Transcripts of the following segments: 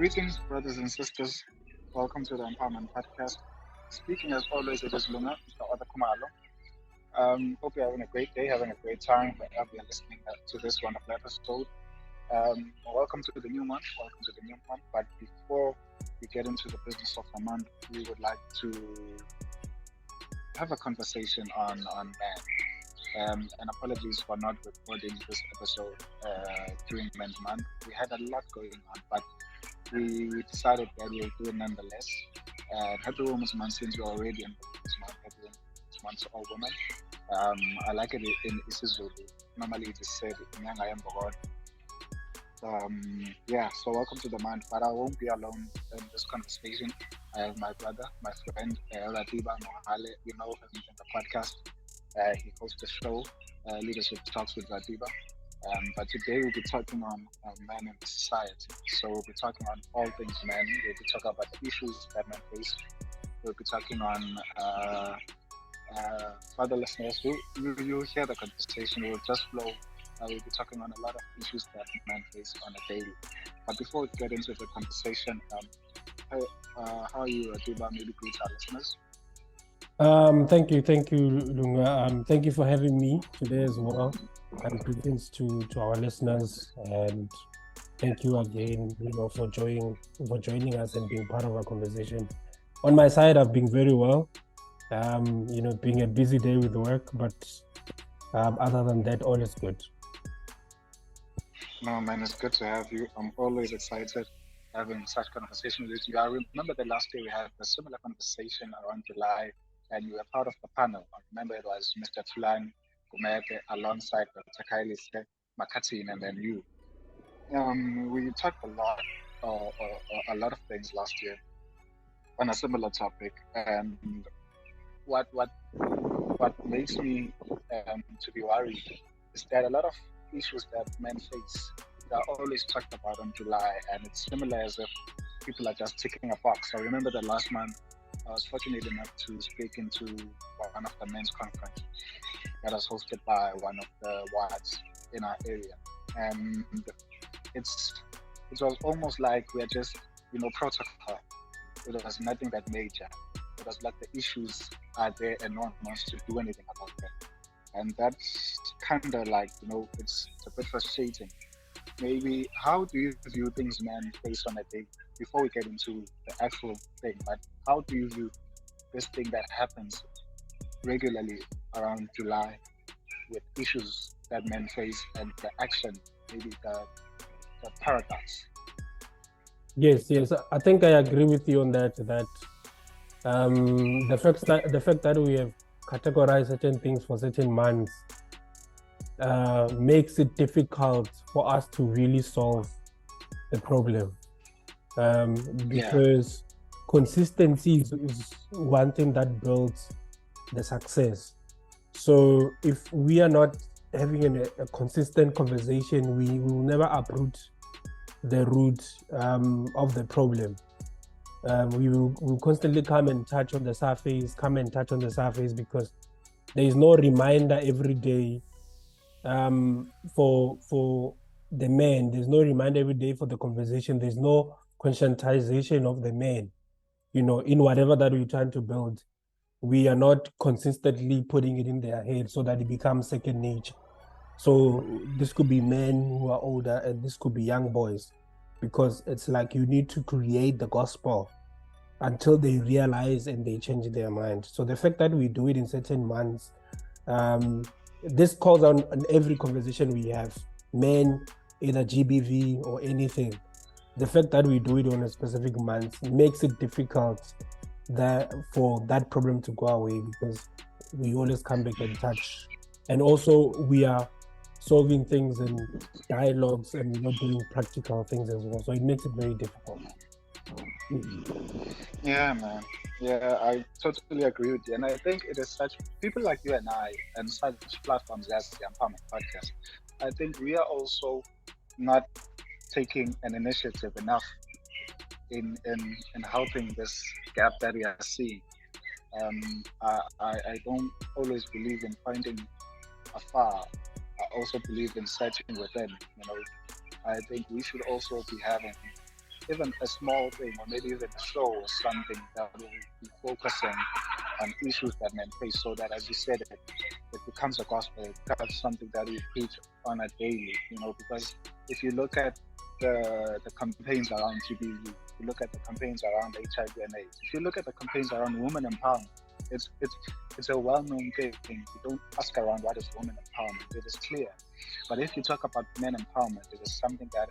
Greetings, brothers and sisters. Welcome to the Empowerment Podcast. Speaking as always, it is Lunga, Mr. Oda Kumalo. Hope you're having a great day, having a great time wherever you're listening to this wonderful episode. Welcome to the new month. Welcome to the new month. But before we get into the business of the month, we would like to have a conversation on men. And apologies for not recording this episode during Men's Month. We had a lot going on, but we decided that we'll do it nonetheless. Happy Women's Month since we're already in Women's Month. Happy Women's Month to all women. I like it in isiZulu. Normally it is said, "Nyanga yembogod." So welcome to the month, but I won't be alone in this conversation. I have my brother, my friend, Ratiba Mohale. You know him in the podcast. He hosts the show, Leadership Talks with Ratiba. But today we'll be talking on men in society. So we'll be talking on all things men. We'll be talking about the issues that men face. We'll be talking on for the listeners. You hear the conversation. We'll just flow. We'll be talking on a lot of issues that men face on a daily. But before we get into the conversation, how are you, Ratiba? Maybe greet our listeners. Thank you, Lunga. Thank you for having me today as well. And greetings to our listeners, and thank you again, for joining us and being part of our conversation. On my side, I've been very well. Being a busy day with work, but other than that, all is good. No, man, it's good to have you. I'm always excited having such conversations with you. I remember the last day we had a similar conversation around July, and you were part of the panel. I remember it was Mr. Tulan Gumeke alongside Dr. Kylie Makatin, and then you. We talked a lot of things last year on a similar topic, and what makes me to be worried is that a lot of issues that men face are always talked about in July, and it's similar as if people are just ticking a box. I remember the last month I was fortunate enough to speak into one of the men's conference that was hosted by one of the wards in our area, and it was almost like we're just protocol. It was nothing that major. It was like the issues are there and no one wants to do anything about them, and that's kind of like it's a bit frustrating. Maybe how do you view things men face on a day before we get into the actual thing? But how do you view this thing that happens regularly around July with issues that men face and the action, maybe the paradox? Yes, I think I agree with you on that. The fact that we have categorized certain things for certain months makes it difficult for us to really solve the problem, because consistency is one thing that builds the success. So if we are not having a consistent conversation, we will never uproot the root of the problem. We'll constantly come and touch on the surface because there is no reminder every day for the man. There's no reminder every day for the conversation. There's no conscientization of the man, in whatever that we're trying to build. We are not consistently putting it in their head so that it becomes second nature. So this could be men who are older, and this could be young boys, because it's like you need to create the gospel until they realize and they change their mind. So the fact that we do it in certain months, this calls on every conversation we have, men, either GBV or anything. The fact that we do it on a specific month makes it difficult for that problem to go away, because we always come back and touch. And also we are solving things in dialogues and we're not doing practical things as well. So it makes it very difficult. Yeah, man. Yeah, I totally agree with you. And I think it is such people like you and I and such platforms as the Empowerment Podcast. I think we are also not taking an initiative enough in helping this gap that we are seeing. I don't always believe in pointing afar. I also believe in searching within. I think we should also be having even a small thing, or maybe even a show or something that will be focusing on issues that men face, so that, as you said, it becomes a gospel, it becomes something that we preach on a daily, because if you look at the campaigns around TB, you look at the campaigns around HIV and AIDS, if you look at the campaigns around women empowerment, it's a well-known thing. You don't ask around what is women empowerment, it is clear. But if you talk about men empowerment, it is something that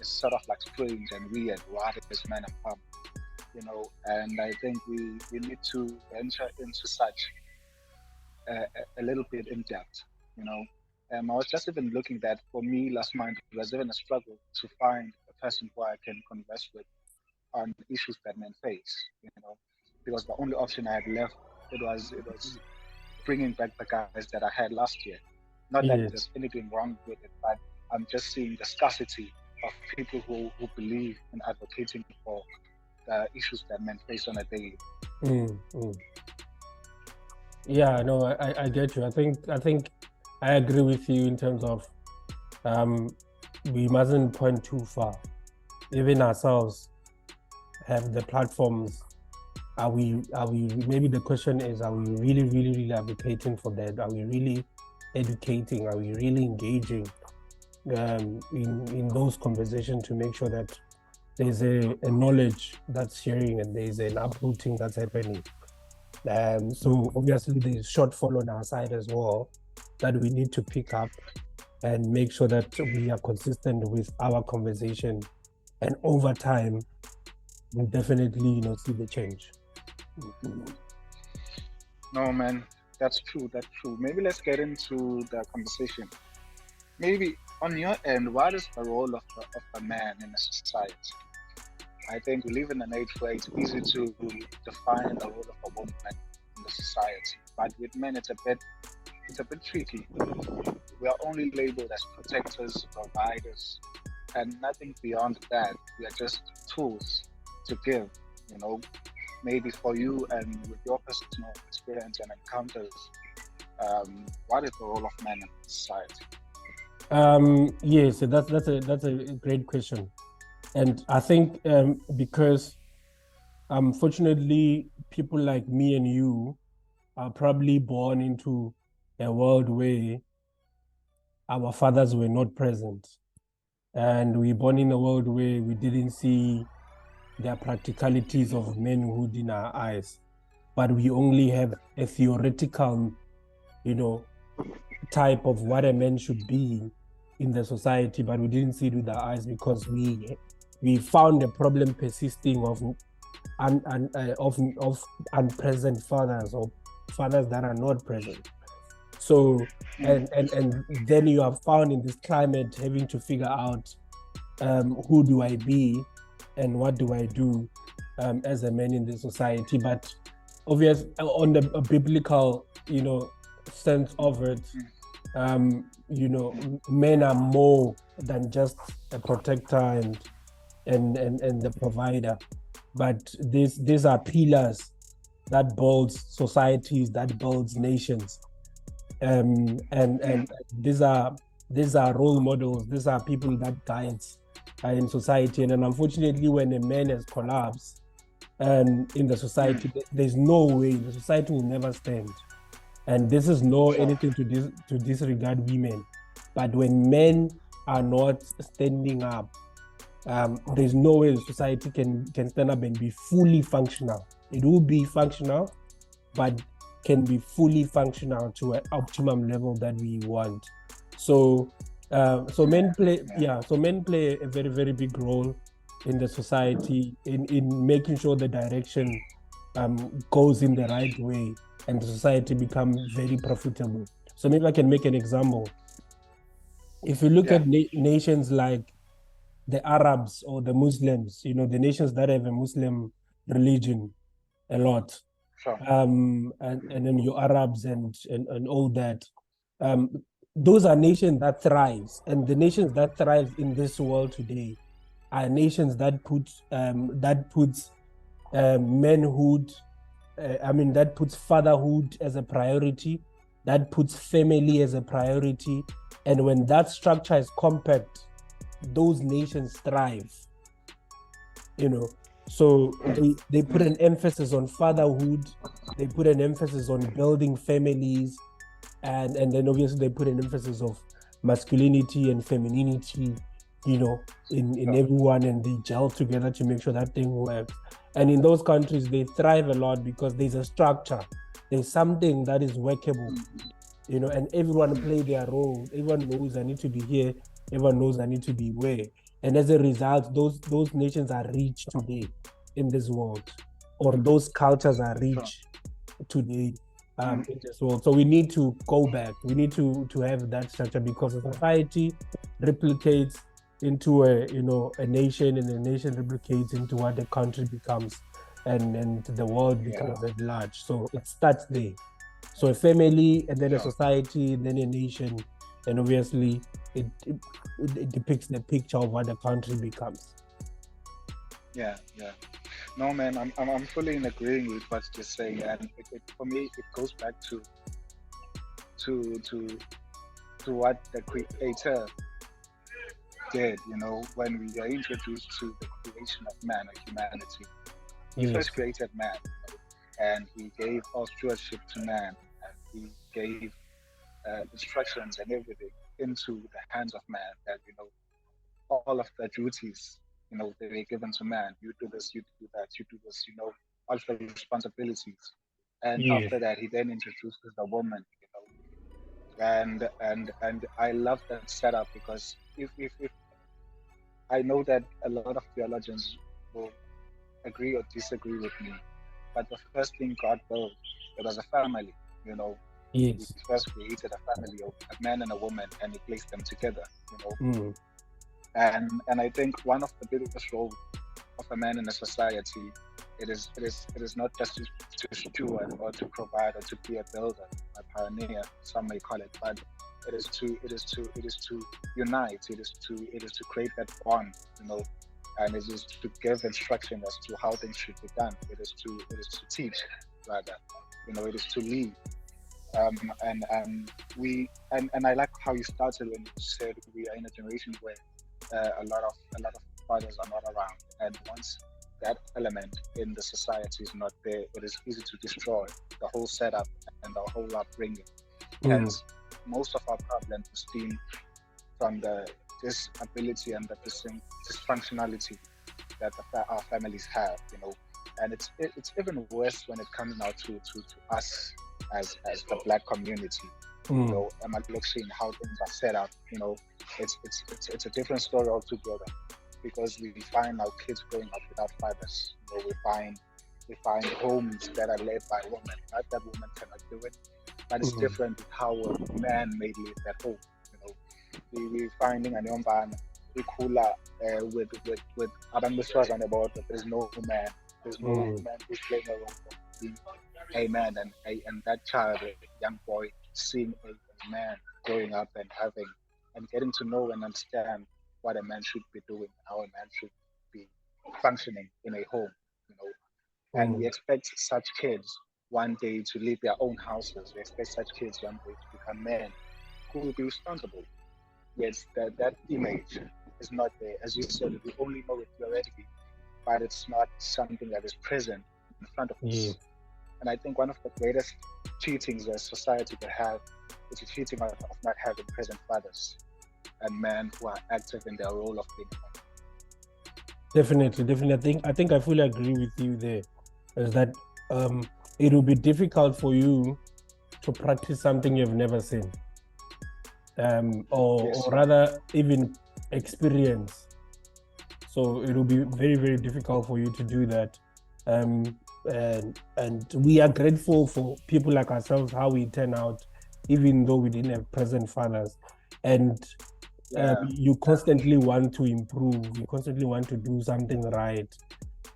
is sort of like strange and weird. What is men empowerment? And I think we need to venture into such a little bit in depth. I was just even looking that for me last month, it was even a struggle to find a person who I can converse with on issues that men face, because the only option I had left, it was bringing back the guys that I had last year. Not that Yes. there's anything wrong with it, but I'm just seeing the scarcity of people who believe in advocating for the issues that men face on a daily. Yeah, no, I get you. I think I agree with you in terms of we mustn't point too far. Even ourselves have the platforms. Are we maybe the question is, are we really advocating for that? Are we really educating? Are we really engaging in those conversations to make sure that there's a knowledge that's sharing and there's an uprooting that's happening? So obviously there's shortfall on our side as well that we need to pick up and make sure that we are consistent with our conversation, and over time we definitely see the change. No, man, that's true. Maybe let's get into the conversation. Maybe on your end, what is the role of a man in a society? I think we live in an age where it's easy to define the role of a woman in the society, but with men it's a bit tricky. We are only labeled as protectors, providers, and nothing beyond that. We are just tools to give. Maybe for you and with your personal experience and encounters, what is the role of men in society? Yes, that's a great question. And I think because unfortunately people like me and you are probably born into a world where our fathers were not present, and we're born in a world where we didn't see the practicalities of manhood in our eyes, but we only have a theoretical type of what a man should be in the society, but we didn't see it with our eyes because we found a problem persisting of unpresent fathers, or fathers that are not present. So and then you are found in this climate having to figure out who do I be and what do I do as a man in the society. But obvious on the biblical sense of it, men are more than just a protector and the provider, but these are pillars that builds societies, that builds nations, and these are role models. These are people that guides in society. And unfortunately, when a man has collapsed in the society, there's no way the society will never stand. And this is anything to disregard women, but when men are not standing up, there's no way the society can stand up and be fully functional. It will be functional, but can be fully functional to an optimum level that we want. So men play a very, very big role in the society in making sure the direction goes in the right way and the society becomes very profitable. So maybe I can make an example. If you look at nations like the Arabs or the Muslims, the nations that have a Muslim religion a lot, Sure. And then your Arabs and all that, those are nations that thrives, and the nations that thrive in this world today are nations that puts manhood, that puts fatherhood as a priority, that puts family as a priority. And when that structure is compact, those nations thrive. you know. So they put an emphasis on fatherhood, they put an emphasis on building families, and then obviously they put an emphasis of masculinity and femininity, in Sure. everyone, and they gel together to make sure that thing works. And in those countries, they thrive a lot because there's a structure, there's something that is workable, and everyone play their role. Everyone knows I need to be here. Everyone knows I need to be where. And as a result, those nations are rich today in this world, or those cultures are Sure. rich today Mm. in this world. So we need to go back. We need to have that structure because the society replicates into a nation, and the nation replicates into what the country becomes, and the world Yeah. becomes at large. So it starts there. So a family, and then a Sure. society, and then a nation, and obviously it depicts the picture of what the country becomes. Yeah. Yeah. No, man, I'm fully in agreeing with what you're saying, and for me, it goes back to to to what the creator did. When we are introduced to the creation of man or humanity, he first Yes. created man, and he gave all stewardship to man, and he gave instructions and everything into the hands of man. That all of the duties, they were given to man. You do this, you do that, you do this. All of the responsibilities. And Yes. after that, he then introduces the woman. And I love that setup because if I know that a lot of theologians will agree or disagree with me, but the first thing God built, it was a family. You know, He Yes. first created a family of a man and a woman, and He placed them together. Mm. And I think one of the biggest roles of a man in a society, it is not just to steward or to provide or to be a builder, a pioneer, some may call it, but it is to unite. It is to create that bond, and it is to give instruction as to how things should be done. It is to teach, rather. It is to lead. And I like how you started when you said we are in a generation where a lot of fathers are not around, and once that element in the society is not there, it is easy to destroy the whole setup and the whole upbringing. Mm. Hence, most of our problems stem from the disability and the dysfunctionality that our families have. And it's even worse when it comes now to us as the black community. Mm. I'm looking how things are set up. It's a different story altogether, because we find our kids growing up without fathers. We find homes that are led by women. Not that women cannot do it, but it's Mm. different with how a man may live at home. You know, we finding a young cooler with abantu besifazane about that there's no man. There's no Mm. man who's playing a role of being a man, and that child, a young boy, seeing a man growing up and getting to know and understand what a man should be doing, how a man should be functioning in a home, you know. And we Mm. expect such kids one day to leave their own houses. We expect such kids one day to become men who will be responsible. Yes, that image is not there. As you said, we only know it theoretically, but it's not something that is present in front of us. Yes. And I think one of the greatest cheatings that society could have is the cheating of not having present fathers and men who are active in their role of being men. Definitely, definitely. I think I fully agree with you there. Is that it will be difficult for you to practice something you've never seen, or Yes, man. rather even experience. So it will be very, very difficult for you to do that. And we are grateful for people like ourselves, how we turn out, even though we didn't have present fathers. And Yeah, you yeah. constantly want to improve, you constantly want to do something right.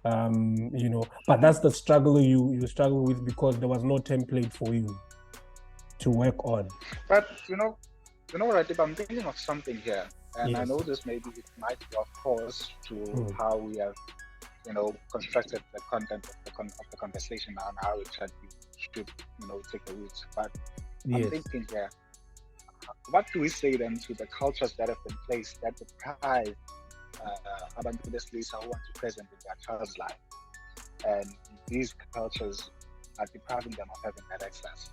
But Mm. that's the struggle you struggle with because there was no template for you to work on. But what? If I'm thinking of something here, and I Yes. know this maybe it might be of course to Mm. how we have constructed the content of the conversation and how it should take the roots. But I'm Yes. thinking here, what do we say then to the cultures that have been placed that deprive abantu besilisa who want to present in their child's life, and these cultures are depriving them of having that access.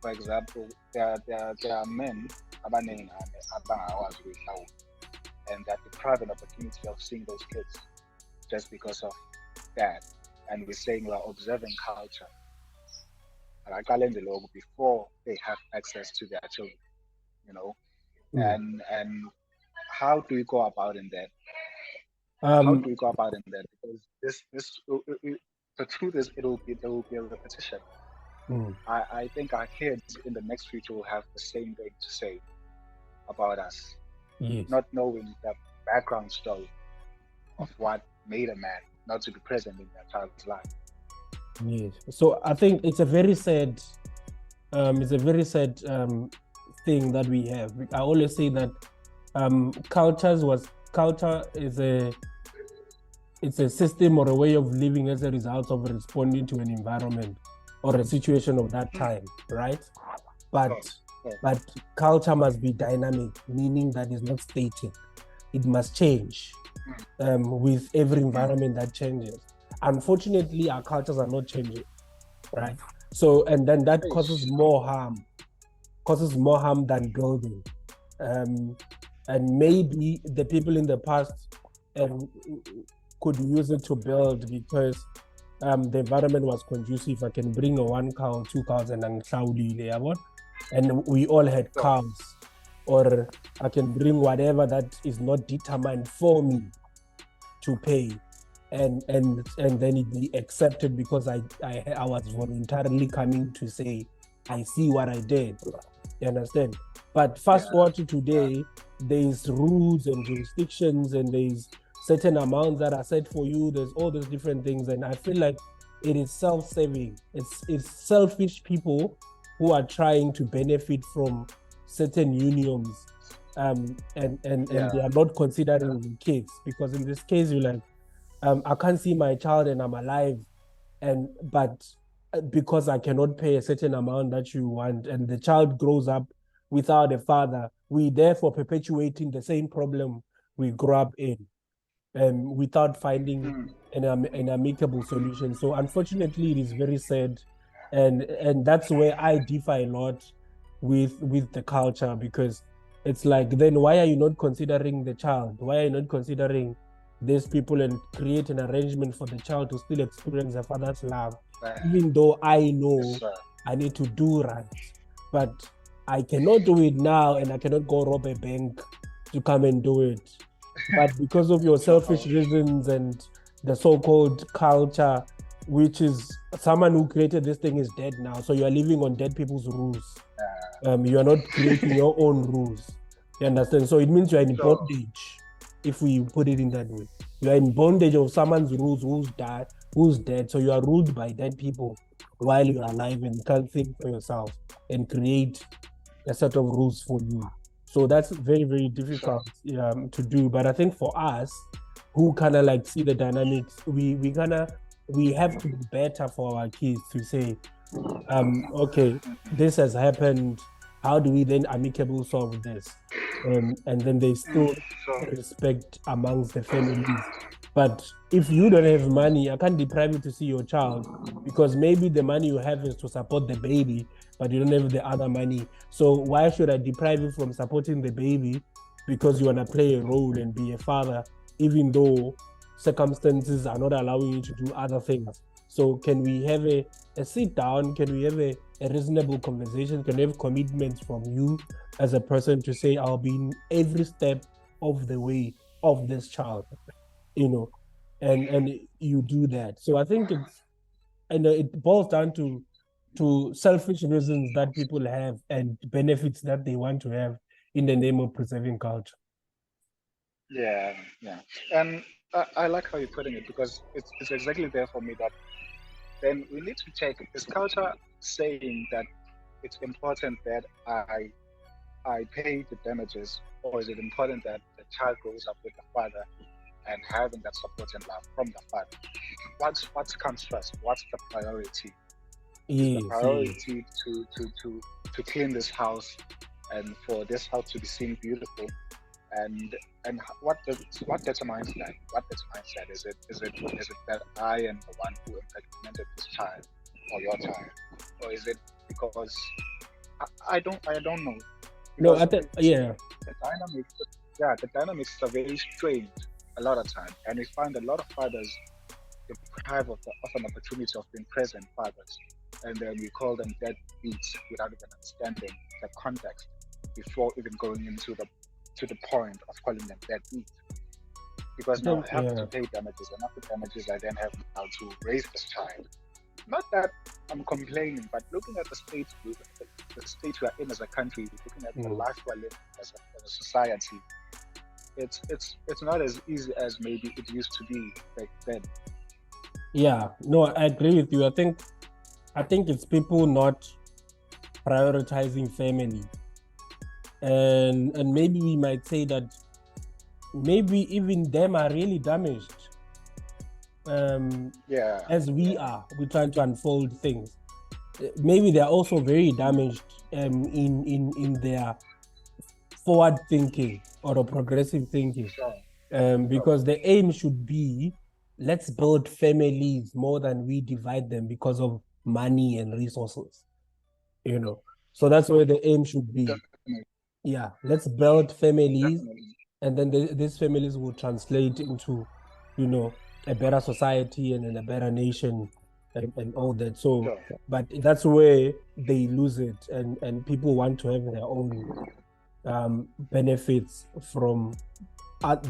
For example, there are men abaney'ngane abangakwazi ukuyihlawula, and they're deprived an opportunity of seeing those kids just because of that. And we're saying we're observing culture before they have access to their children, you know. And how do we go about in that? How Um, do we go about in that? Because the truth is, there will be a repetition. mm, I think our kids in the next future will have the same thing to say about us, yes, not knowing the background story of what made a man not to be present in their child's life. yes. So I think it's a very sad thing that we have. I always say that culture is it's a system or a way of living as a result of responding to an environment or a situation of that time, right? But Oh, but culture must be dynamic, meaning that it's not static. It must change with every environment that changes. Unfortunately, our cultures are not changing, right? So, and then that causes more harm than building. And maybe the people in the past um, could use it to build because the environment was conducive. I can bring a 1 cow, 2 cows, and we all had cows. Or I can bring whatever that is not determined for me to pay, and then it be accepted because I was voluntarily coming to say I see what I did. You understand? But fast forward to today, there's rules and jurisdictions, and there's certain amounts that are set for you. There's all those different things, and I feel like it is self-serving. It's selfish people who are trying to benefit from certain unions, and they are not considering the kids, because in this case you're like, I can't see my child and I'm alive, but because I cannot pay a certain amount that you want, and the child grows up without a father, we therefore perpetuating the same problem we grew up in, without finding an amicable solution. So unfortunately, it is very sad, and that's where I differ a lot with the culture, because it's like, then why are you not considering the child? Why are you not considering these people and create an arrangement for the child to still experience a father's love, even though I know I need to do right, but I cannot do it now, and I cannot go rob a bank to come and do it. But because of your selfish reasons and the so-called culture, which is someone who created this thing is dead now, so you are living on dead people's rules. You are not creating your own rules. You understand? So it means you are in bondage, if we put it in that way. You are in bondage of someone's rules who's dead. So you are ruled by dead people while you are alive, and you can't think for yourself and create a set of rules for you. So that's very, very difficult to do. But I think for us, who kind of like see the dynamics, we have to be better for our kids to say, okay, this has happened. How do we then amicably solve this? And then they still respect amongst the families. But if you don't have money, I can't deprive you to see your child, because maybe the money you have is to support the baby, but you don't have the other money. So why should I deprive you from supporting the baby because you want to play a role and be a father, even though circumstances are not allowing you to do other things? So can we have a sit down? Can we have a reasonable conversation? Can we have commitments from you as a person to say, I'll be in every step of the way of this child, and you do that. So I think it boils down to selfish reasons that people have and benefits that they want to have in the name of preserving culture. Yeah. And I like how you're putting it, because it's exactly there for me that then we need to check, is culture saying that it's important that I pay the damages, or is it important that the child grows up with the father and having that support and love from the father? What comes first? What's the priority? Is the priority to clean this house and for this house to be seen beautiful, and And what determines that? What determines that? Is it that I am the one who implemented this child or your child, or is it because I don't know, No, because it's yeah. the dynamics. Yeah, the dynamics are very strange a lot of time, and we find a lot of fathers deprived of an opportunity of being present fathers, and then we call them deadbeats without even understanding the context before even going into the point of calling them deadbeats. I Because now think, I have to yeah. pay damages, and after damages, I then have now to raise this child. Not that I'm complaining, but looking at the state we are in as a country, looking at the Mm. life we're living as a society, it's not as easy as maybe it used to be back then. Yeah, no, I agree with you. I think it's people not prioritizing family. And maybe we might say that maybe even them are really damaged. Yeah, As we yeah, are, we're trying to unfold things. Maybe they're also very damaged in their forward thinking or a progressive thinking. sure, sure, Because the aim should be, let's build families more than we divide them because of money and resources, you know. So that's where the aim should be. definitely, Yeah, let's build families, definitely, and then these families will translate into, you know, a better society and a better nation and all that. So, sure, but that's where they lose it, and people want to have their own benefits from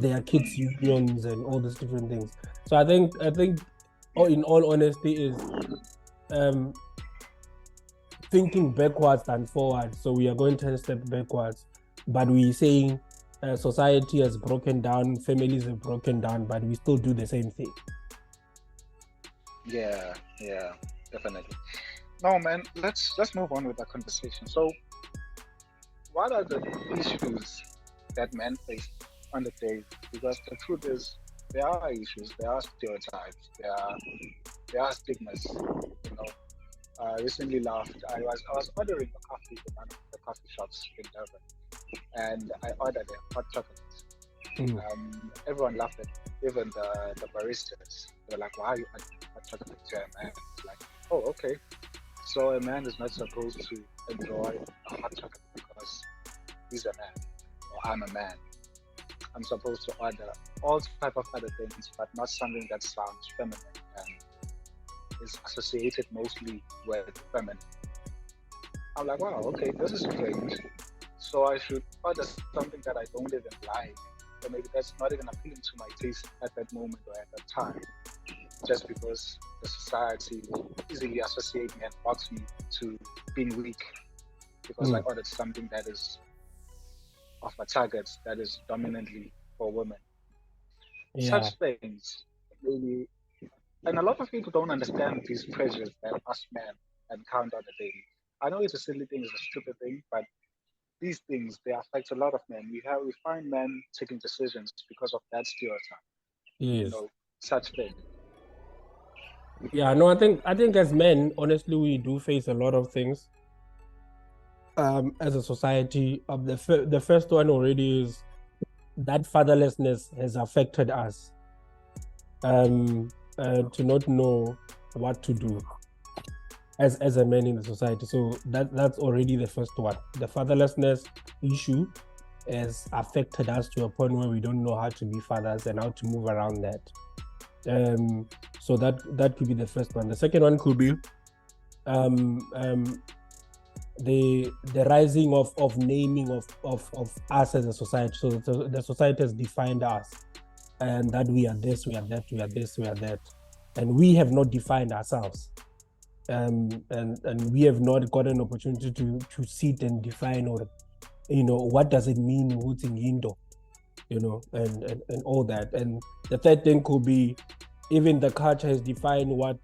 their kids' mm, unions and all these different things. So I think, oh, yeah, in all honesty, is um thinking backwards than forward. So we are going 10 steps backwards, but we're saying society has broken down, families have broken down, but we still do the same thing. yeah, yeah, definitely. No, man, let's move on with the conversation. So, what are the issues that men face on the day? Because the truth is, there are issues, there are stereotypes, there are stigmas. You know, I recently laughed. I was ordering a coffee in one of the coffee shops in Durban, and I ordered a hot chocolate. Mm. Everyone laughed at me, even the baristas. They're like, "Why are you ordering hot chocolate to a man?" It's like, "Oh, okay. So a man is not supposed to enjoy a hot chocolate because he's a man, or I'm a man. I'm supposed to order all type of other things, but not something that sounds feminine and is associated mostly with feminine." I'm like, wow, okay, this is strange. So I should order something that I don't even like, or maybe that's not even appealing to my taste at that moment or at that time, just because the society will easily associate me and box me to being weak because I Mm. ordered something that is of a target that is dominantly for women. Yeah. Such things really, and a lot of people don't understand these pressures that us men encounter on a daily. I know it's a silly thing, it's a stupid thing, but these things they affect a lot of men. We find men taking decisions because of that stereotype, you Yes. know, such thing. Yeah. No, I think as men, honestly, we do face a lot of things as a society. The first one already is that fatherlessness has affected us. To not know what to do as a man in the society. So that's already the first one. The fatherlessness issue has affected us to a point where we don't know how to be fathers and how to move around that. So that could be the first one. The second one could be um, um, the rising of naming of us as a society. So the society has defined us, and that we are this, we are that, we are this, we are that, and we have not defined ourselves. And we have not got an opportunity to sit and define, or what does it mean what's in Indo, and all that. And the third thing could be even the culture has defined what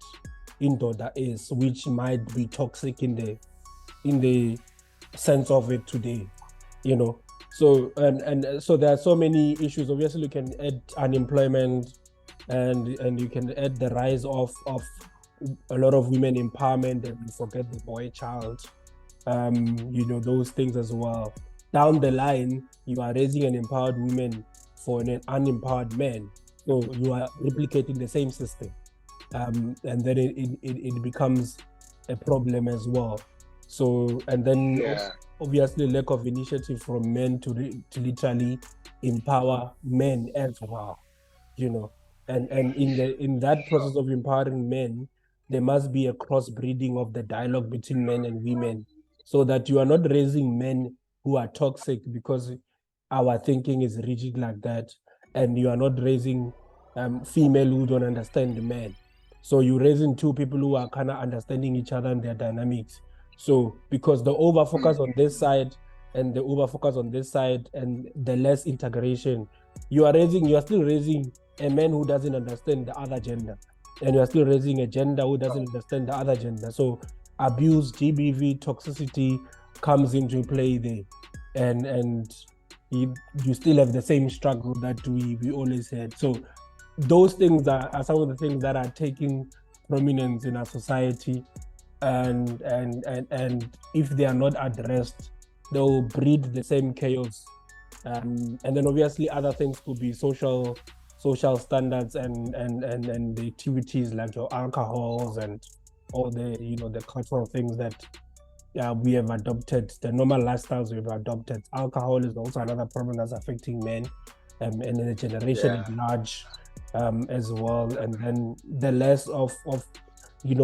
Indoda is, which might be toxic in the sense of it today, you know. So so there are so many issues. Obviously, you can add unemployment, and you can add the rise of a lot of women empowerment, and forget the boy child, those things as well. Down the line, you are raising an empowered woman for an unempowered man. So you are replicating the same system. And then it becomes a problem as well. So, and then obviously lack of initiative from men to literally empower men as well, and in that process of empowering men, there must be a crossbreeding of the dialogue between men and women, so that you are not raising men who are toxic because our thinking is rigid like that, and you are not raising female who don't understand the man. So you're raising two people who are kind of understanding each other and their dynamics. So because the over focus on this side and the over focus on this side and the less integration, you are still raising a man who doesn't understand the other gender, and you are still raising a gender who doesn't understand the other gender. So abuse, GBV, toxicity comes into play there, and you still have the same struggle that we always had. So those things are some of the things that are taking prominence in our society, and if they are not addressed, they'll breed the same chaos. And then obviously other things could be social standards and the activities like your alcohols and all the the cultural things that we have adopted, the normal lifestyles we've adopted. Alcohol is also another problem that's affecting men, and then the generation at large as well. And then the less of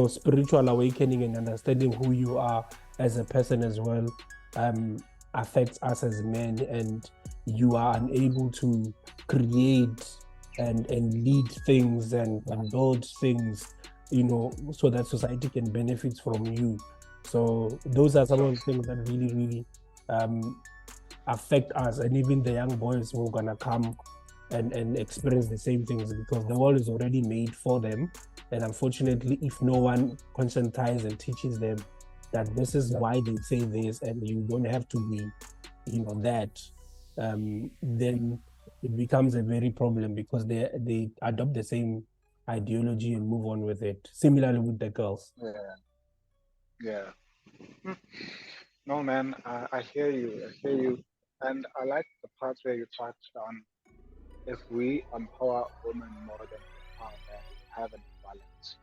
spiritual awakening and understanding who you are as a person as well affects us as men, and you are unable to create and lead things and build things, so that society can benefit from you. So those are some of the things that really, really affect us, and even the young boys who are gonna come and experience the same things, because the world is already made for them. And unfortunately, if no one conscientizes and teaches them that this is why they say this and you don't have to be, that, then it becomes a very problem, because they adopt the same ideology and move on with it. Similarly with the girls. Yeah. No, man, I hear you. I hear you. And I like the part where you touched on, if we empower women more than we empower men, we have an imbalance.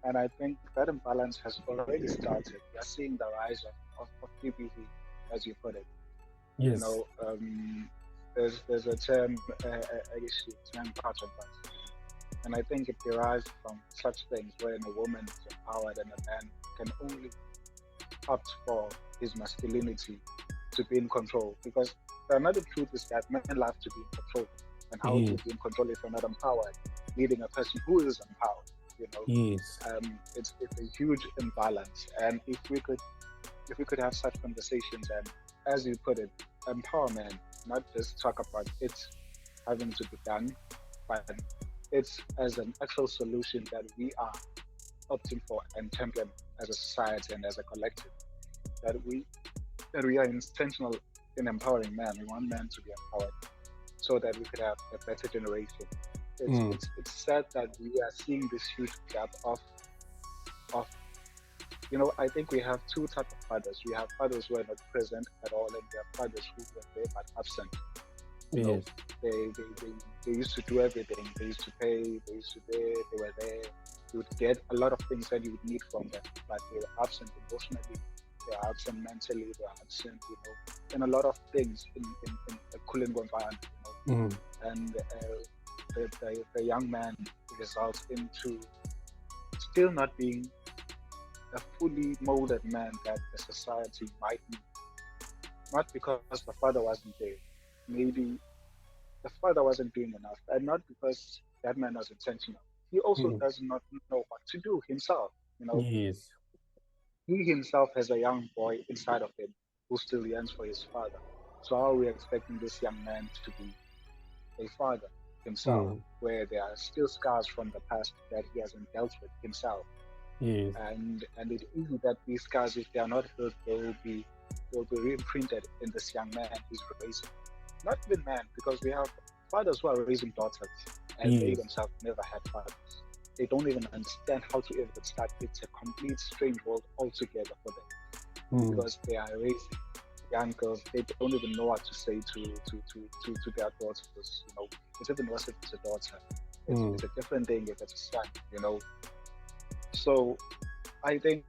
And I think that imbalance has already started. We are seeing the rise of PPV, as you put it. You Yes. know, there's a term, issue, term part of us. And I think it derives from such things when a woman is empowered and a man can only opt for his masculinity to be in control. Because another truth is that men love to be in control. And how to be in control if you're not empowered, leading a person who is empowered. Yes. It's a huge imbalance. And if we could have such conversations, and as you put it, empowerment, not just talk about it having to be done, but it's as an actual solution that we are opting for and champion as a society and as a collective. That we are intentional in empowering men. We want men to be empowered so that we could have a better generation. It's sad that we are seeing this huge gap of I think we have two types of fathers. We have fathers who are not present at all, and we have fathers who were there but absent. Yes. They used to do everything. They used to pay. They used to they were there. You would get a lot of things that you would need from them, but they were absent emotionally. They are absent mentally. They are absent, in a lot of things in a cooling environment. And the young man results into still not being a fully molded man that the society might need. Not because the father wasn't there. Maybe the father wasn't doing enough, and not because that man was intentional. He also does not know what to do himself. Yes. He himself has a young boy inside of him who still yearns for his father. So how are we expecting this young man to be a father himself, where there are still scars from the past that he hasn't dealt with himself? Yes. And it's easy that these scars, if they are not healed, they will be reimprinted in this young man he's raising. Not even men, because we have fathers who are raising daughters and they themselves never had fathers. They don't even understand how to even start. It's a complete strange world altogether for them, because they are raising young girls, they don't even know what to say to their daughters. It's even worse if it's a daughter. It's a different thing if it's a son. So I think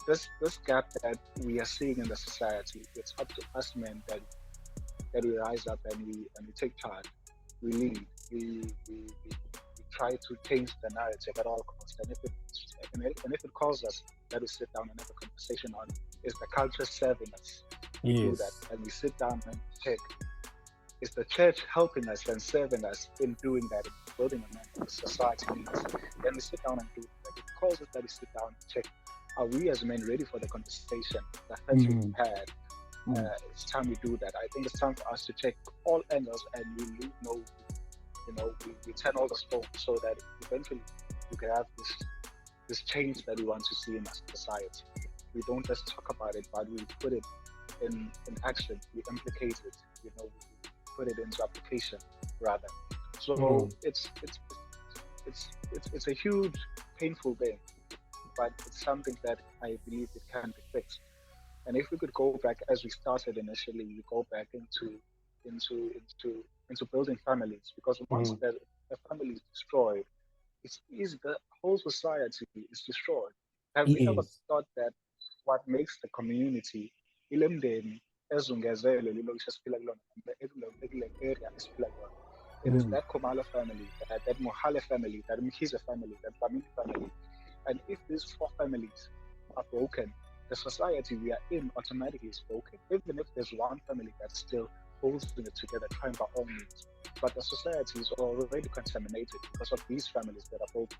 this gap that we are seeing in the society, it's up to us men that we rise up and we take charge. We lead. We try to change the narrative at all costs. And if it calls us, let us sit down and have a conversation on, is the culture serving us to do that? And we sit down and check, is the church helping us and serving us in doing that, in building a man the society needs? Then we sit down and do that. It calls us that we sit down and check, are we as men ready for the conversation that we've had? It's time we do that. I think it's time for us to check all angles and we turn all the stones so that eventually we can have this change that we want to see in our society. We don't just talk about it, but we put it in action. We implicate it. We put it into application rather. So it's a huge, painful thing, but it's something that I believe it can be fixed. And if we could go back as we started initially, we go back into building families, because once a family is destroyed, the whole society is destroyed. Have we ever thought that what makes the community it is that Komala family, that Mohale family, that Mkhize family, that Bamini family. And if these four families are broken, the society we are in automatically is broken. Even if there's one family that still holds it together, trying by all means. But the society is already contaminated because of these families that are broken.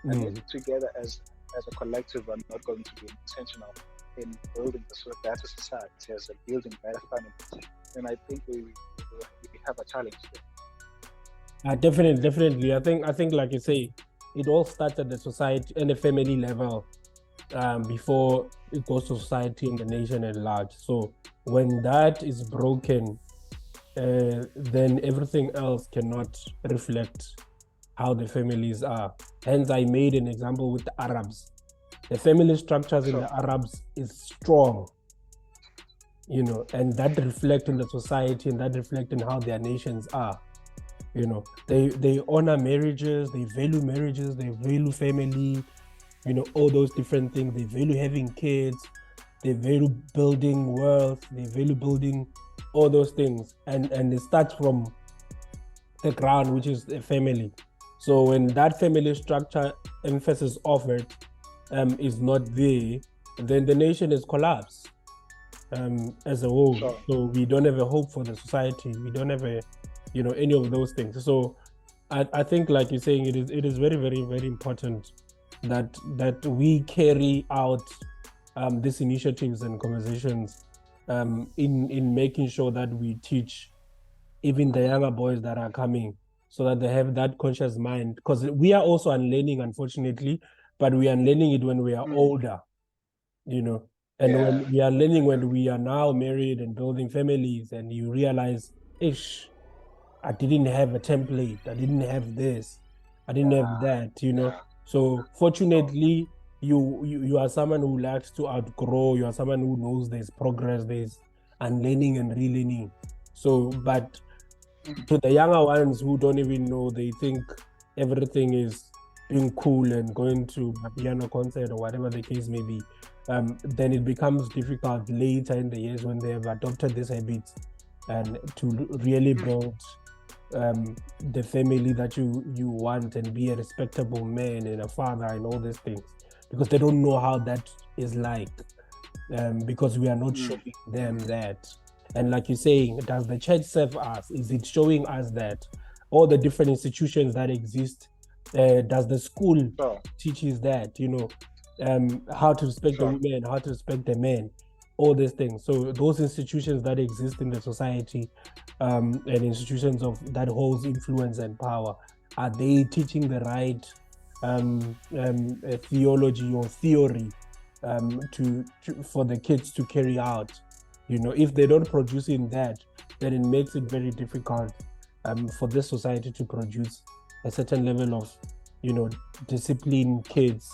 And if together as a collective are not going to be intentional in building a better society, as a building better families, then I think we have a challenge there. Definitely. I think like you say, it all starts at the society and the family level before it goes to society and the nation at large. So when that is broken, then everything else cannot reflect how the families are. Hence, I made an example with the Arabs. The family structures in the Arabs is strong, and that reflect in the society and that reflect in how their nations are. They honor marriages, they value family, all those different things. They value having kids, they value building wealth, they value building all those things. And it starts from the ground, which is the family. So when that family structure emphasis of it is not there, then the nation is collapsed as a whole. So we don't have a hope for the society. We don't have any of those things. So I think, like you're saying, it is very, very, very important that we carry out these initiatives and conversations in making sure that we teach even the younger boys that are coming, so that they have that conscious mind. Because we are also unlearning, unfortunately, but we are unlearning it when we are older, and when we are learning when we are now married and building families, and you realize, I didn't have a template, I didn't have this, I didn't have that, So fortunately, you are someone who likes to outgrow, you are someone who knows there's progress, there's unlearning and relearning. So, but to the younger ones who don't even know, they think everything is being cool and going to a piano concert or whatever the case may be, then it becomes difficult later in the years when they have adopted these habits and to really build the family that you want and be a respectable man and a father and all these things, because they don't know how that is like, because we are not showing them that. And like you're saying, does the church serve us? Is it showing us that? All the different institutions that exist, does the school teaches that, how to respect the women, how to respect the men, all these things. So those institutions that exist in the society, and institutions that holds influence and power, are they teaching the right theology or theory for the kids to carry out? If they don't produce in that, then it makes it very difficult for this society to produce a certain level of disciplined kids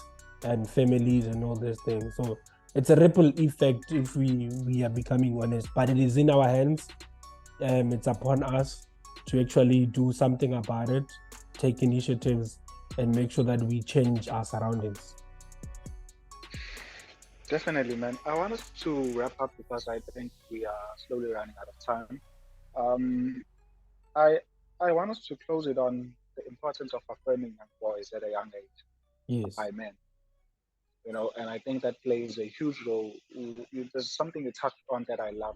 and families and all these things. So it's a ripple effect if we are becoming honest, but it is in our hands. It's upon us to actually do something about it, take initiatives, and make sure that we change our surroundings. Definitely, man. I want us to wrap up because I think we are slowly running out of time. Um, I I want us to close it on the importance of affirming young boys at a young age Yes. by men. And I think that plays a huge role. There's something you touched on that I love,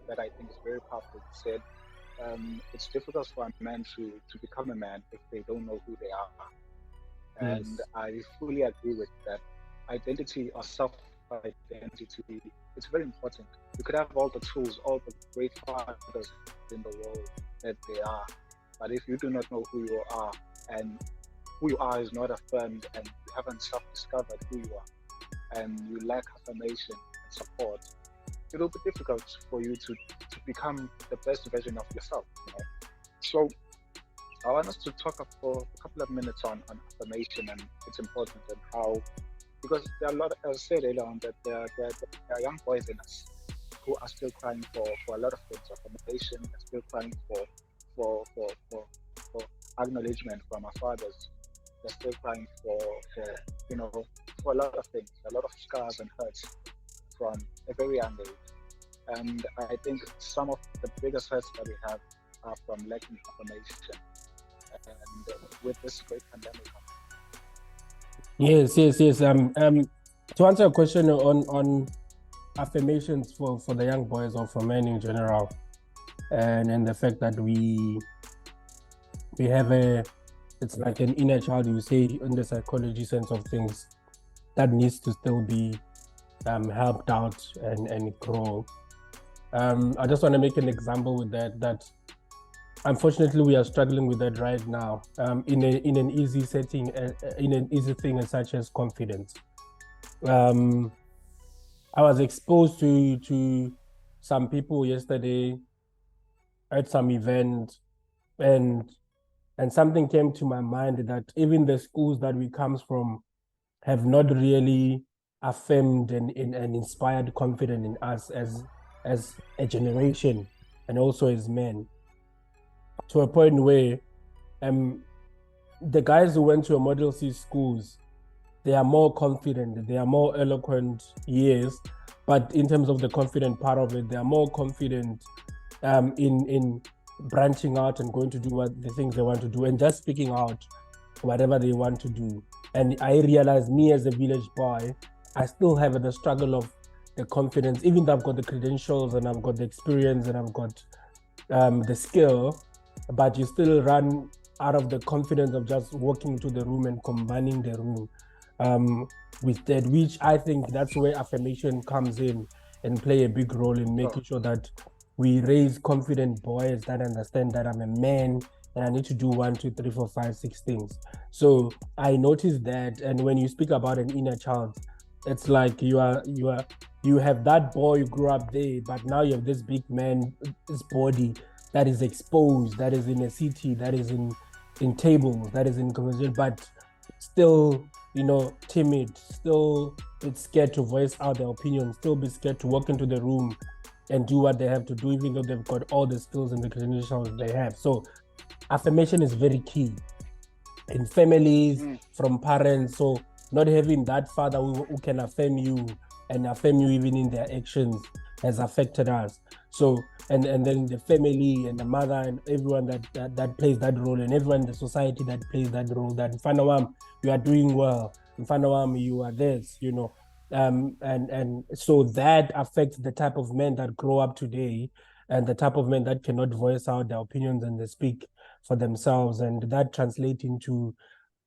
that I think is very powerful. You said it's difficult for a man to become a man if they don't know who they are. And Yes. I fully agree with that. Identity or self identity, it's very important. You could have all the tools, all the great fathers in the world that they are, but if you do not know who you are and who you are is not affirmed and you haven't self-discovered who you are and you lack affirmation and support, it will be difficult for you to become the best version of yourself. So I want us to talk for a couple of minutes on affirmation and its importance and how, because there are a lot, as I said earlier on, that there are young boys in us who are still crying for a lot of things, affirmation, they're still crying for for acknowledgement from our fathers. They're still crying for you know for a lot of things, a lot of scars and hurts from a very young age. And I think some of the biggest hurts that we have are from lacking affirmation. And with this great pandemic, Yes, yes, yes. To answer a question on affirmations for the young boys or for men in general, and the fact that we have it's like an inner child, you say, in the psychology sense of things, that needs to still be helped out and grow. I just want to make an example with that unfortunately we are struggling with that right now, in an easy setting, in an easy thing such as confidence. I was exposed to some people yesterday at some event, and something came to my mind that even the schools that we comes from have not really affirmed and inspired confidence in us as a generation and also as men, to a point where the guys who went to a Model C schools, they are more confident, they are more eloquent, yes, but in terms of the confident part of it, they are more confident in branching out and going to do what the things they want to do and just speaking out whatever they want to do. And I realized, me as a village boy, I still have the struggle of the confidence, even though I've got the credentials and I've got the experience and I've got the skill, but you still run out of the confidence of just walking to the room and combining the room with that, which I think that's where affirmation comes in and play a big role in making sure that we raise confident boys that understand that I'm a man and I need to do 1, 2, 3, 4, 5, 6 things. So I noticed that, and when you speak about an inner child, it's like you have that boy who grew up there, but now you have this big man, this body that is exposed, that is in a city, that is in tables, that is in conversation, but still, timid, still it's scared to voice out their opinion, still be scared to walk into the room and do what they have to do, even though they've got all the skills and the credentials they have. So affirmation is very key in families, from parents. So not having that father who can affirm you and affirm you even in their actions has affected us. So and then the family and the mother and everyone that plays that role, and everyone in the society that plays that role, that Mfanawam, you are doing well, Mfanawam, you are this, and so that affects the type of men that grow up today and the type of men that cannot voice out their opinions and they speak for themselves, and that translates into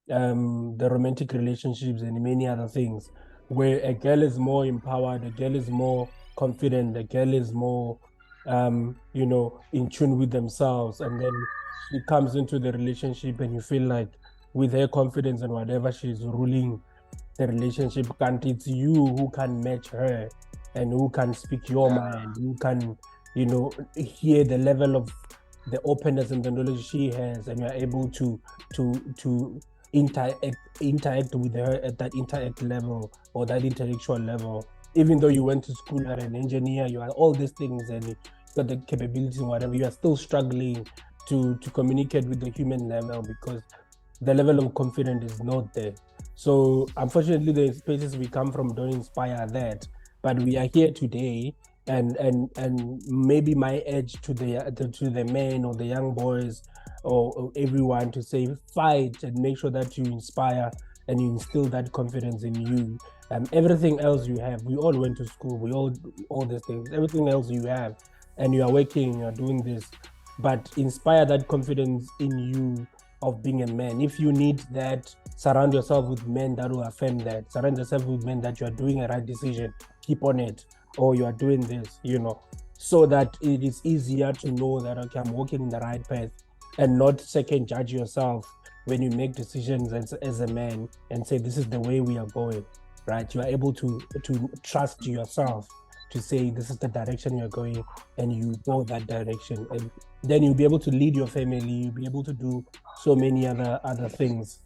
the romantic relationships and many other things, where a girl is more empowered, a girl is more confident, a girl is more in tune with themselves, and then she comes into the relationship and you feel like with her confidence and whatever, she's ruling the relationship. Can't It's you who can match her and who can speak your mind, who can hear the level of the openness and the knowledge she has, and you're able to interact with her at that interact level or that intellectual level. even though you went to school, you're an engineer, you are all these things, and you got the capabilities and whatever, you are still struggling to communicate with the human level because the level of confidence is not there. So unfortunately, the spaces we come from don't inspire that. But we are here today, and maybe my edge to the men or the young boys or everyone to say fight and make sure that you inspire and you instill that confidence in you. Everything else you have, we all went to school, we all these things, everything else you have, and you are working, you are doing this, but inspire that confidence in you of being a man. If you need that, surround yourself with men that will affirm that. Surround yourself with men that you are doing a right decision. Keep on it, or you are doing this, so that it is easier to know that, okay, I'm walking in the right path, and not second judge yourself when you make decisions as a man and say, this is the way we are going, right? You are able to trust yourself to say, this is the direction you're going, and you go that direction. And then you'll be able to lead your family, you'll be able to do so many other things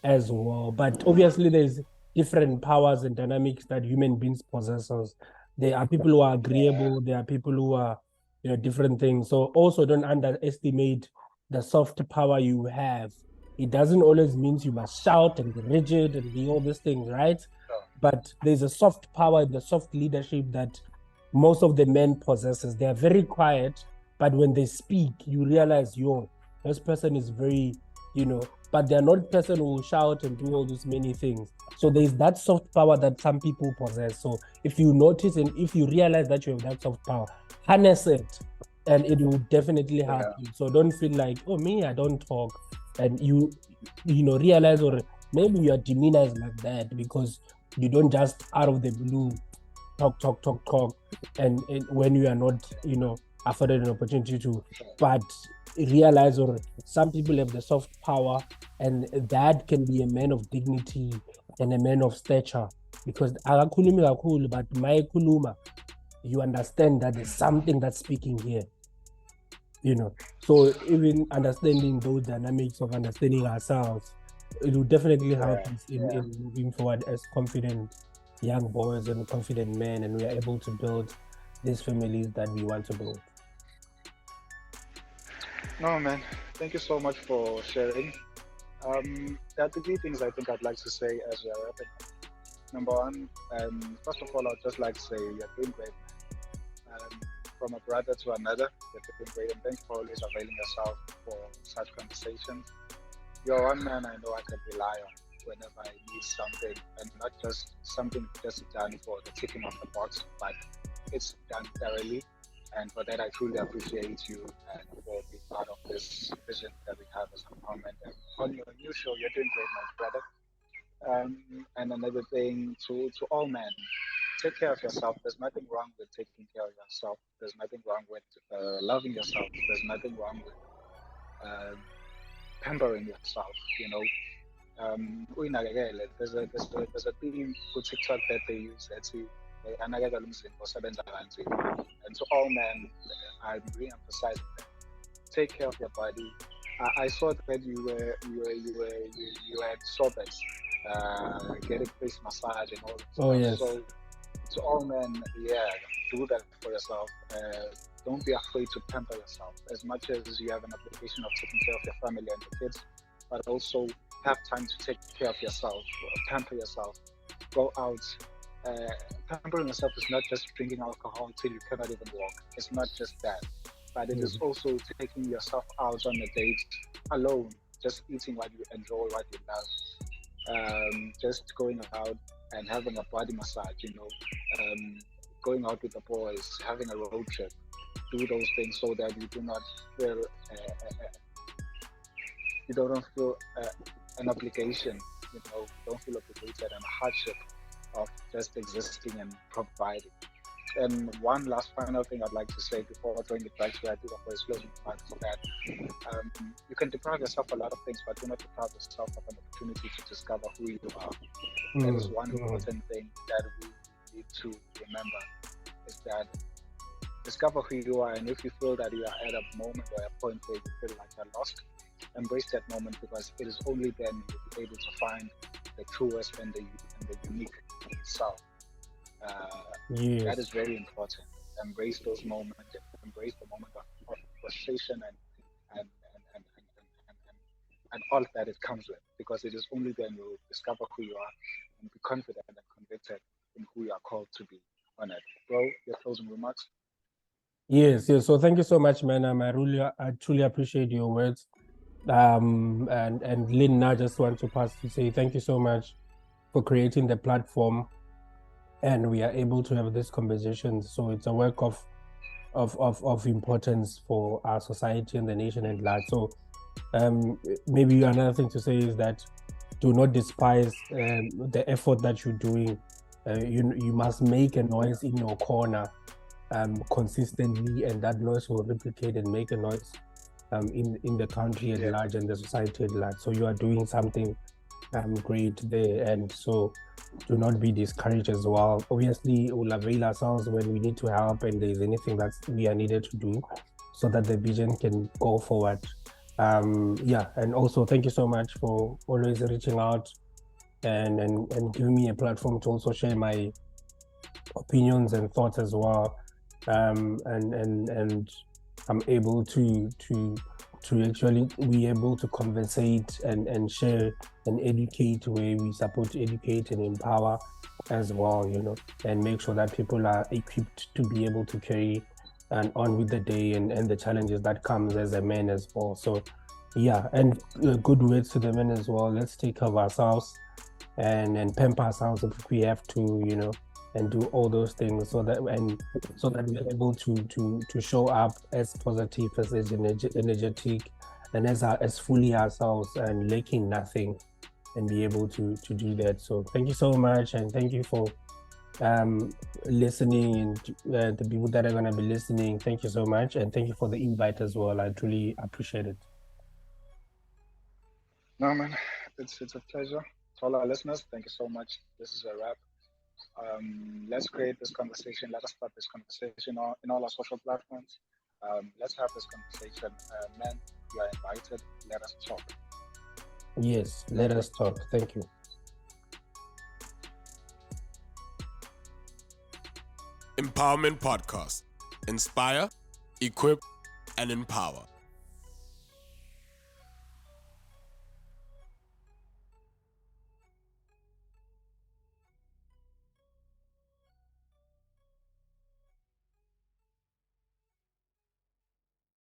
as well. But obviously there's different powers and dynamics that human beings possesses. There are people who are agreeable, there are people who are, different things. So also don't underestimate the soft power you have. It doesn't always mean you must shout and be rigid and be all these things, right? But there's a soft power, the soft leadership that most of the men possesses. They are very quiet, but when they speak, you realize, this person is very, but they're not person who will shout and do all those many things. So there's that soft power that some people possess. So if you notice and if you realize that you have that soft power, harness it, and it will definitely help you. So don't feel like, oh, me, I don't talk. And you realize, or maybe your demeanor is like that because you don't just out of the blue talk, and when you are not, afforded an opportunity to, but realize, or some people have the soft power, and that can be a man of dignity and a man of stature, because akakhulumi kakhulu, but mayekhuluma, you understand that there's something that's speaking here. So even understanding those dynamics of understanding ourselves, it will definitely help us in moving forward as confident young boys and confident men, and we are able to build these families that we want to build. No, man. Thank you so much for sharing. There are three things I think I'd like to say as we are wrapping up. Number one, first of all, I'd just like to say you're doing great, man. From a brother to another, you're doing great, and thanks for always availing yourself for such conversations. You're one man I know I can rely on whenever I need something, and not just something just done for the ticking of the box, but it's done thoroughly. And for that, I truly appreciate you and for being part of this vision that we have as a moment. And on your new show, you're doing great, my brother. And another thing to all men, take care of yourself. There's nothing wrong with taking care of yourself. There's nothing wrong with loving yourself. There's nothing wrong with pampering yourself. There's a theme for TikTok that they use that's anakekela umzimba osebenza kanzima. And to all men, I'm re-emphasizing that. Take care of your body. I saw that you had sorbets, getting face massage and all that stuff. Oh yes. So to all men, do that for yourself. Don't be afraid to pamper yourself as much as you have an obligation of taking care of your family and your kids, but also have time to take care of yourself, pamper yourself, go out. Pampering yourself is not just drinking alcohol till you cannot even walk. It's not just that, but it is also taking yourself out on a date alone, just eating what you enjoy, what you love, just going out and having a body massage, going out with the boys, having a road trip. Do those things so that you do not feel an obligation, don't feel obligated and a hardship of just existing and providing. And one last final thing I'd like to say before throwing it back to Adi for his closing remarks is that you can deprive yourself a lot of things, but do not deprive yourself of an opportunity to discover who you are. That is one important thing that we need to remember, is that discover who you are, and if you feel that you are at a moment or a point where you feel like you're lost, embrace that moment, because it is only then you'll be able to find the truest and the unique self. That Yes. is very important. Embrace those moments, embrace the moment of frustration and all that it comes with, because it is only then you'll discover who you are and be confident and convicted in who you are called to be on it. Bro, your closing remarks? Yes, yes. So thank you so much, man. I truly appreciate your words. And Lynn, I just want to pass to say thank you so much for creating the platform, and we are able to have this conversation. So it's a work of importance for our society and the nation at large. So maybe another thing to say is that do not despise the effort that you're doing. You must make a noise in your corner consistently, and that noise will replicate and make a noise in the country at Yeah. large and the society at large. So you are doing something great there, and so do not be discouraged as well. Obviously, we'll avail ourselves when we need to help and there's anything that we are needed to do so that the vision can go forward. Yeah, and also thank you so much for always reaching out and giving me a platform to also share my opinions and thoughts as well. And I'm able to actually be able to conversate and share and educate where we support to educate and empower as well, and make sure that people are equipped to be able to carry and on with the day and the challenges that comes as a man as well. So yeah, and good words to the men as well. Let's take care of ourselves and pamper ourselves if we have to, and do all those things so that we're able to show up as positive, as energetic, and as fully ourselves and lacking nothing, and be able to do that. So thank you so much, and thank you for listening, and the people that are going to be listening, thank you so much, and thank you for the invite as well. I truly appreciate it. No, man, it's a pleasure. To all our listeners, thank you so much. This is a wrap. Let's create this conversation. Let us start this conversation in all our social platforms. Let's have this conversation. Men, you are invited. Let us talk. Yes, let us talk. Thank you. Empowerment Podcast. Inspire, equip, and empower.